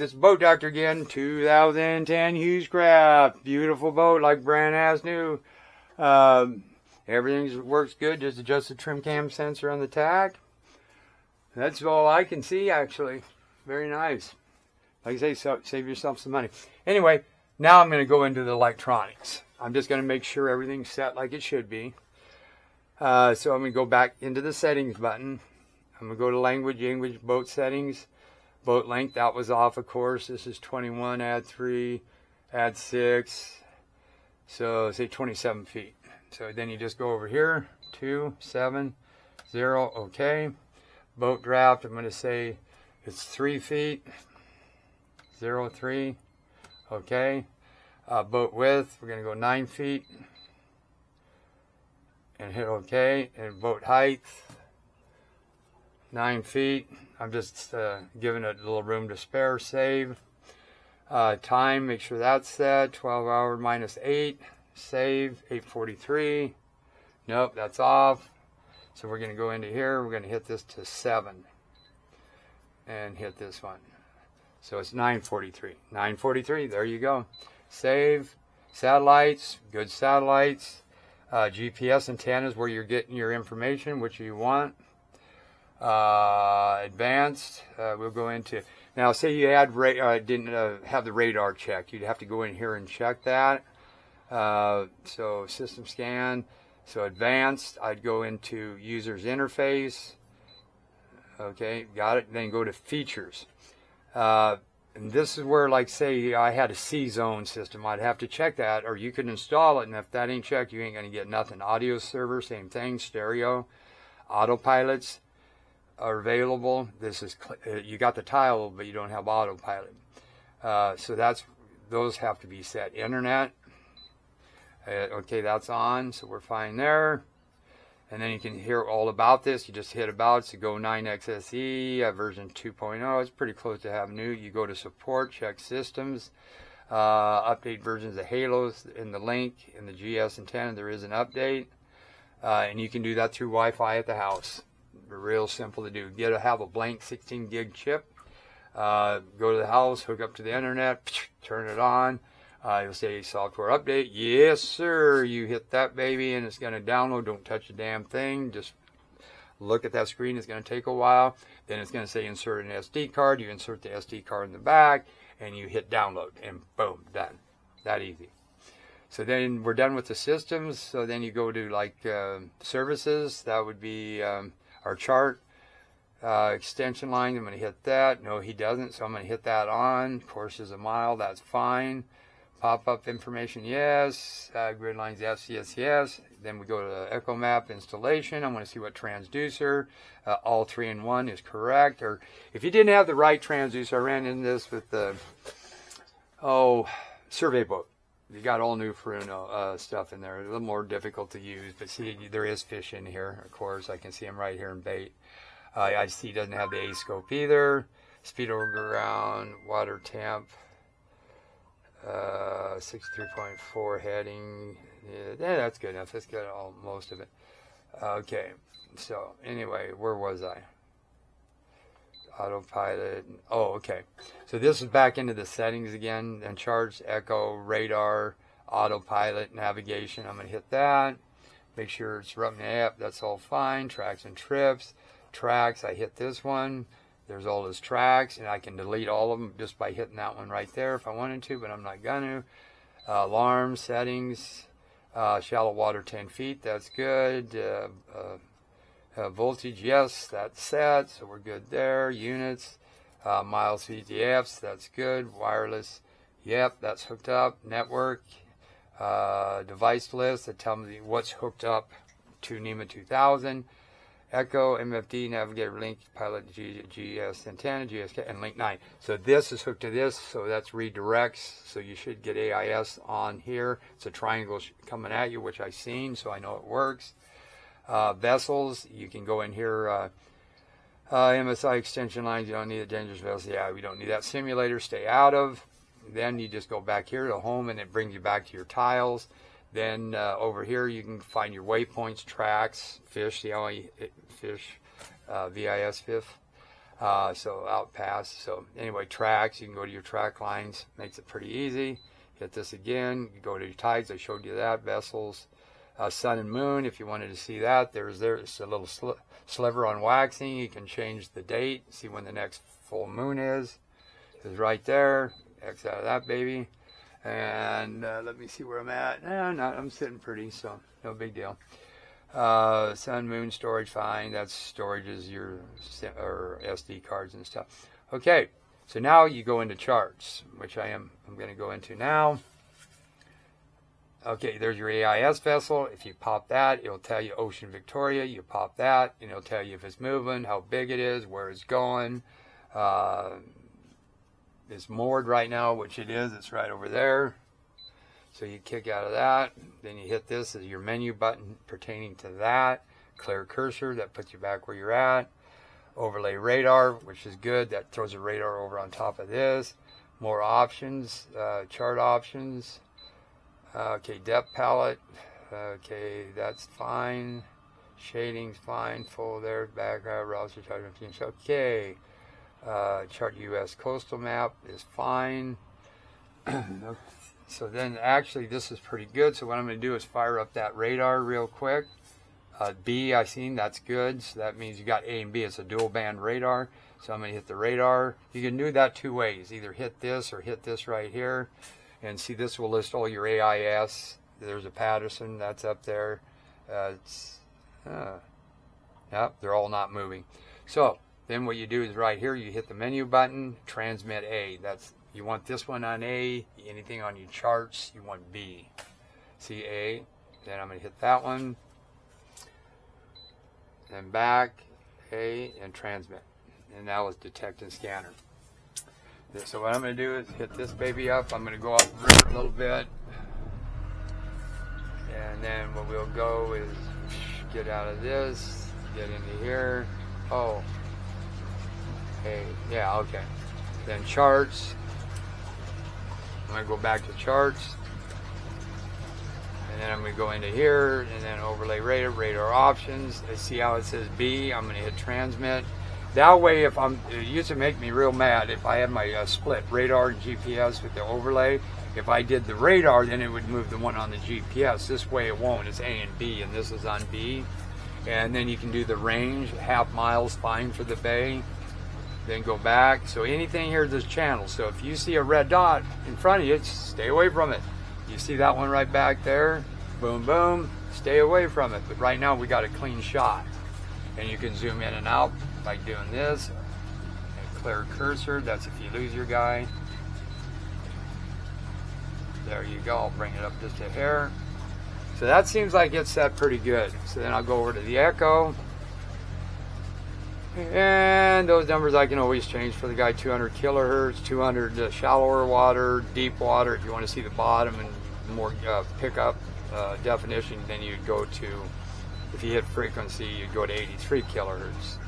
this is Boat Doctor again. 2010 hewescraft. Beautiful boat, like brand as new. Everything works good. Just adjust the trim cam sensor on the tack. That's all I can see, actually. Very nice. Like I say, save yourself some money. Anyway, now I'm going to go into the electronics. I'm just going to make sure everything's set like it should be. So I'm going to go back into the settings button. I'm going to go to language, English, boat settings. Boat length, that was off, of course. This is 21, add 3, add 6. So say 27 feet. So then you just go over here, 2, 7, 0, okay. Boat draft, I'm going to say it's 3 feet, 0, 3, okay. Boat width, we're going to go 9 feet and hit okay. And boat height, 9 feet. I'm just giving it a little room to spare. Save. Time, make sure that's set. 12 hours minus 8. Save. 8:43. Nope, that's off. So we're going to go into here. We're going to hit this to 7. And hit this one. So it's 9:43. 9:43. There you go. Save. Satellites. Good satellites. GPS antennas where you're getting your information, which you want. Advanced, we'll go into, now say you had didn't have the radar check, you'd have to go in here and check that. So system scan, so advanced, I'd go into users interface, okay, got it, then go to features. And this is where, like say I had a C-zone system, I'd have to check that, or you could install it, and if that ain't checked, you ain't going to get nothing. Audio server, same thing, stereo, autopilots are available. This is you got the tile, but you don't have autopilot. So those have to be set. Internet, okay, that's on, so we're fine there. And then you can hear all about this. You just hit about, so go 9XSE version 2.0. It's pretty close to have new. You go to support, check systems, update versions of Halos in the link in the GS antenna. There is an update, and you can do that through Wi-Fi at the house. Real simple to do. Have a blank 16 gig chip. Go to the house, hook up to the internet, turn it on. You'll say software update. Yes, sir. You hit that baby, and it's going to download. Don't touch a damn thing. Just look at that screen. It's going to take a while. Then it's going to say insert an SD card. You insert the SD card in the back, and you hit download, and boom, done. That easy. So then we're done with the systems. So then you go to like services. That would be our chart, extension line. I'm going to hit that. No, he doesn't, so I'm going to hit that on. Course is a mile, that's fine. Pop-up information, yes. Grid lines, yes, yes, yes. Then we go to Echo Map installation. I'm going to see what transducer. All 3 in 1 is correct. Or if you didn't have the right transducer, I ran into this with the survey boat. You got all new Furuno stuff in there. A little more difficult to use, but see, there is fish in here. Of course, I can see them right here in bait. I see it doesn't have the A-scope either. Speed over ground, water temp, 63.4 heading. Yeah, that's good enough. That's got most of it. Okay, so anyway, where was I? Autopilot. Oh, okay. So this is back into the settings again. And charge, echo, radar, autopilot, navigation. I'm going to hit that. Make sure it's running the app. That's all fine. Tracks and trips. Tracks. I hit this one. There's all those tracks, and I can delete all of them just by hitting that one right there if I wanted to, but I'm not going to. Alarm settings. Shallow water 10 feet. That's good. Voltage, yes, that's set, so we're good there. Units, miles, VTFs, that's good. Wireless, yep, that's hooked up. Network, device list that tells me what's hooked up to NEMA 2000. Echo, MFD, navigator link, pilot, GS antenna, GSK, and link 9. So this is hooked to this, so that's redirects. So you should get AIS on here. It's a triangle coming at you, which I've seen, so I know it works. Vessels, you can go in here, MSI extension lines, you don't need a dangerous vessel. Yeah, we don't need that. Simulator, stay out of. Then you just go back here to home, and it brings you back to your tiles. Then over here you can find your waypoints, tracks, fish, the only fish, VIS fish. So out past. So anyway, tracks, you can go to your track lines, makes it pretty easy. Hit this again, you go to your tides, I showed you that, vessels, sun and moon, if you wanted to see that, there's a little sliver on waxing, you can change the date, see when the next full moon is. It's right there, X out of that baby. And let me see where I'm at. I'm sitting pretty, so no big deal. Sun, moon, storage, fine. That's storage is your or SD cards and stuff. Okay, so now you go into charts, which I'm going to go into now. Okay, there's your AIS vessel. If you pop that, it'll tell you Ocean Victoria. You pop that, and it'll tell you if it's moving, how big it is, where it's going. It's moored right now, which it is. It's right over there. So you kick out of that. Then you hit this as your menu button pertaining to that. Clear cursor, that puts you back where you're at. Overlay radar, which is good. That throws a radar over on top of this. More options, chart options. Okay, depth palette. Okay, that's fine. Shading's fine. Full there. Background, routes, chart. Okay. Chart US coastal map is fine. So then actually this is pretty good. So what I'm going to do is fire up that radar real quick. B I seen, that's good. So that means you got A and B. It's a dual band radar. So I'm going to hit the radar. You can do that two ways. Either hit this or hit this right here. And see, this will list all your AIS. There's a Patterson, that's up there. Yep, they're all not moving. So then what you do is right here, you hit the menu button, transmit A. That's, you want this one on A, anything on your charts, you want B. See A, then I'm going to hit that one, then back, A, and transmit. And now it's detect and scanner. So what I'm going to do is hit this baby up. I'm going to go up a little bit. And then what we'll go is get out of this, get into here. Oh. Hey, yeah, okay. Then charts. I'm going to go back to charts. And then I'm going to go into here and then overlay radar, radar options. See how it says B? I'm going to hit transmit. That way, if it used to make me real mad if I had my split radar and GPS with the overlay. If I did the radar, then it would move the one on the GPS. This way it won't. It's A and B, and this is on B. And then you can do the range. Half miles, fine for the bay. Then go back. So anything here, this channel. So if you see a red dot in front of you, stay away from it. You see that one right back there? Boom, boom. Stay away from it. But right now we got a clean shot. And you can zoom in and out by doing this. And clear cursor. That's if you lose your guy. There you go. I'll bring it up just a hair. So that seems like it's set pretty good. So then I'll go over to the echo. And those numbers I can always change for the guy. 200 kilohertz, 200 shallower water, deep water. If you want to see the bottom and more pickup definition, then you'd go to, if you hit frequency, you'd go to 83 kilohertz.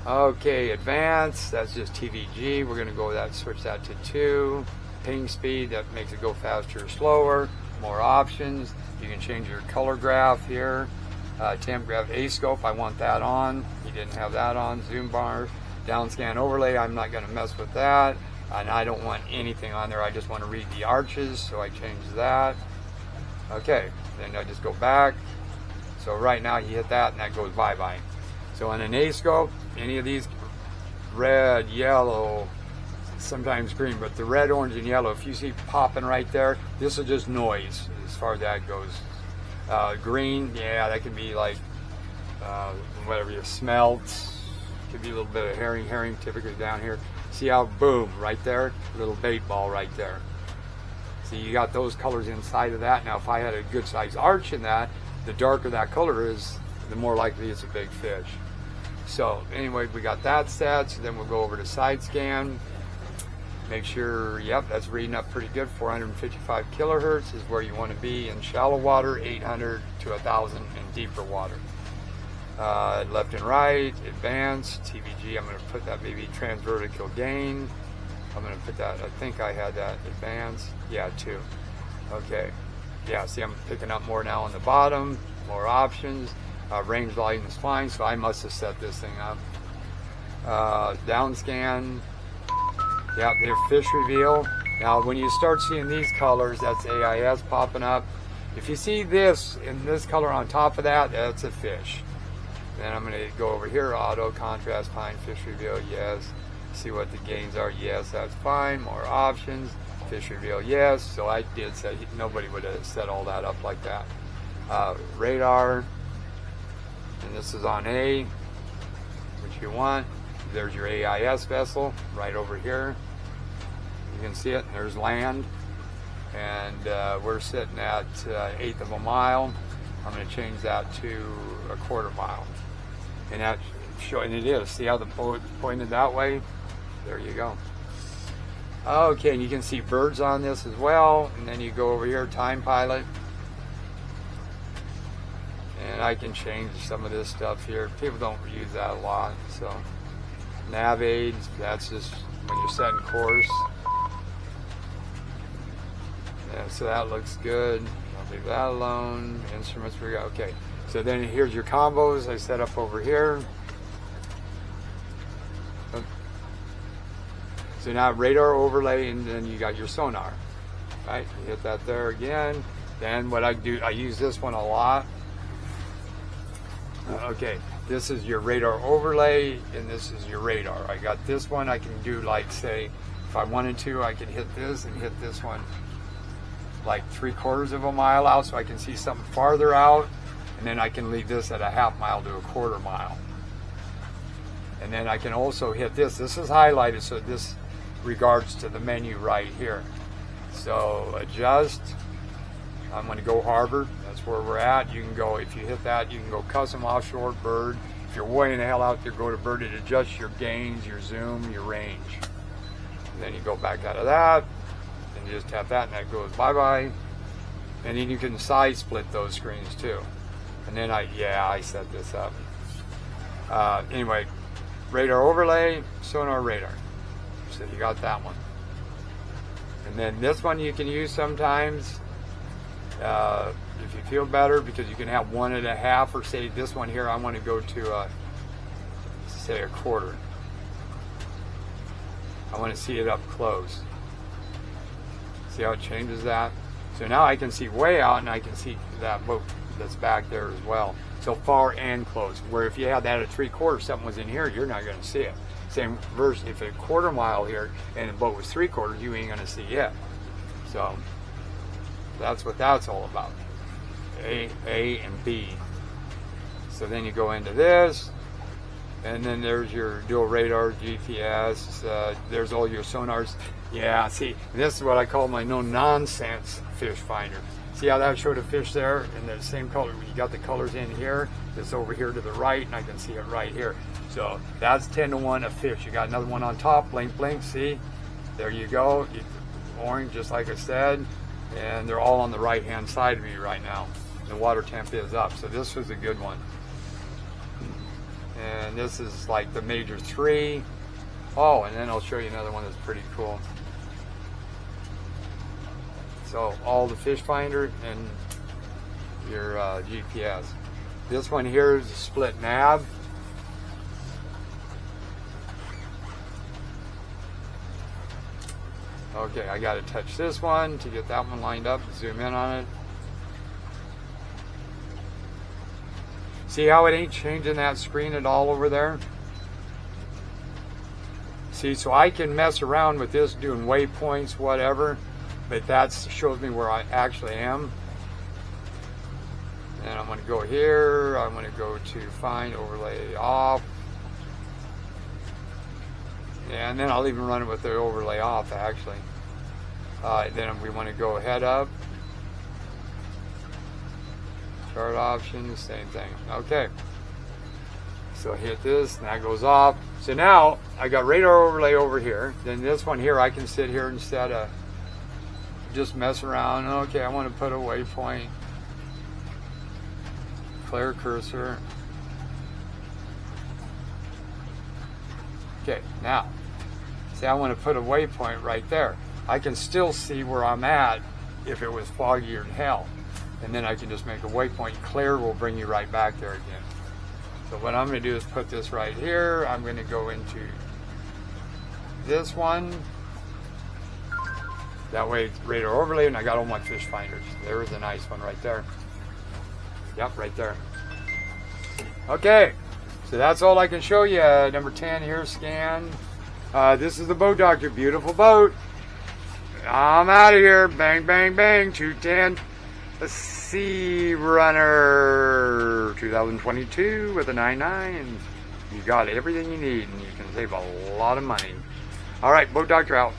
Okay, advanced, that's just TVG. We're going to go with that, switch that to 2. Ping speed, that makes it go faster or slower. More options. You can change your color graph here. Temp graph, A-scope, I want that on. You didn't have that on. Zoom bar, downscan overlay, I'm not going to mess with that. And I don't want anything on there. I just want to read the arches, so I change that. Okay, then I just go back. So right now you hit that and that goes bye-bye. So on an A-scope, any of these red, yellow, sometimes green, but the red, orange, and yellow, if you see popping right there, this is just noise as far as that goes. Green, yeah, that could be like whatever you smelt. Could be a little bit of herring typically down here. See how, boom, right there, little bait ball right there. See, you got those colors inside of that. Now, if I had a good size arch in that, the darker that color is, the more likely it's a big fish. So anyway, we got that set. So then we'll go over to side scan. Make sure, yep, that's reading up pretty good. 455 kilohertz is where you want to be in shallow water, 800 to 1,000 in deeper water. Left and right, advanced, TVG, I'm going to put that maybe transvertical gain. I'm going to put that, I think I had that advanced. Yeah, 2. Okay. Yeah, see, I'm picking up more now on the bottom, more options. Range lighting is fine, so I must have set this thing up. down scan. Yeah, they're fish reveal. Now, when you start seeing these colors, that's AIS popping up. If you see this in this color on top of that, that's a fish. Then I'm going to go over here, auto, contrast, fine, fish reveal, yes. See what the gains are, yes, that's fine. More options, fish reveal, yes. So I did say, nobody would have set all that up like that. Radar, and this is on A, which you want. There's your AIS vessel right over here. You can see it. There's land, and we're sitting at 1/8 of a mile. I'm going to change that to 1/4 mile, and that showing it is. See how the boat pointed that way? There you go. Okay, and you can see birds on this as well. And then you go over here, time pilot. And I can change some of this stuff here. People don't use that a lot. So nav aids, that's just when you're setting course. Yeah, so that looks good. I'll leave that alone. Instruments, we got, okay. So then here's your combos I set up over here. So now radar overlay, and then you got your sonar. Right? You hit that there again. Then what I do, I use this one a lot. Okay, this is your radar overlay, and this is your radar. I got this one. I can do, like, say, if I wanted to, I could hit this and hit this one like 3/4 of a mile out, so I can see something farther out, and then I can leave this at 1/2 mile to 1/4 mile. And then I can also hit this. This is highlighted, so this regards to the menu right here. So adjust. I'm going to go harbor. That's where we're at. You can go, if you hit that, you can go custom offshore bird. If you're way in the hell out there, go to bird. It adjusts your gains, your zoom, your range. And then you go back out of that, and you just tap that, and that goes bye-bye. And then you can side split those screens too. And then I set this up. Anyway, radar overlay, sonar radar. So you got that one. And then this one you can use sometimes if you feel better, because you can have 1.5, or say this one here, I want to go to say 1/4. I want to see it up close. See how it changes that? So now I can see way out, and I can see that boat that's back there as well. So far and close. Where if you had that at 3/4, something was in here, you're not going to see it. Same verse, if a 1/4 mile here and the boat was 3/4, you ain't going to see it. So that's what that's all about. A and B. So then you go into this, and then there's your dual radar, GPS. There's all your sonars. Yeah, see, this is what I call my no-nonsense fish finder. See how that showed a fish there in the same color? You got the colors in here. It's over here to the right, and I can see it right here. So that's 10-to-1 a fish. You got another one on top. Blink, blink. See, there you go. Orange, just like I said. And they're all on the right-hand side of me right now. The water temp is up, so this was a good one. And this is like the major 3. Oh, and then I'll show you another one that's pretty cool. So all the fish finder and your GPS. This one here is a split nav. Okay, I got to touch this one to get that one lined up. Zoom in on it. See how it ain't changing that screen at all over there? See, so I can mess around with this, doing waypoints, whatever, but that shows me where I actually am. And I'm going to go here. I'm going to go to find overlay off. And then I'll even run it with the overlay off, actually. Then we want to go head up. Chart options, same thing. Okay. So hit this, and that goes off. So now I got radar overlay over here. Then this one here, I can sit here instead of just mess around. Okay, I want to put a waypoint. Clear cursor. Okay, now, see, I want to put a waypoint right there. I can still see where I'm at if it was foggier than hell. And then I can just make a waypoint. Clear will bring you right back there again. So what I'm going to do is put this right here. I'm going to go into this one. That way it's radar overlay, and I got all my fish finders. There's a nice one right there. Yep, right there. Okay, so that's all I can show you. Number 10 here, scan. This is the Boat Doctor, beautiful boat. I'm out of here. Bang, bang, bang. 210. A searunner 2022 with a 9.9. You got everything you need, and you can save a lot of money. All right, Boat Doctor out.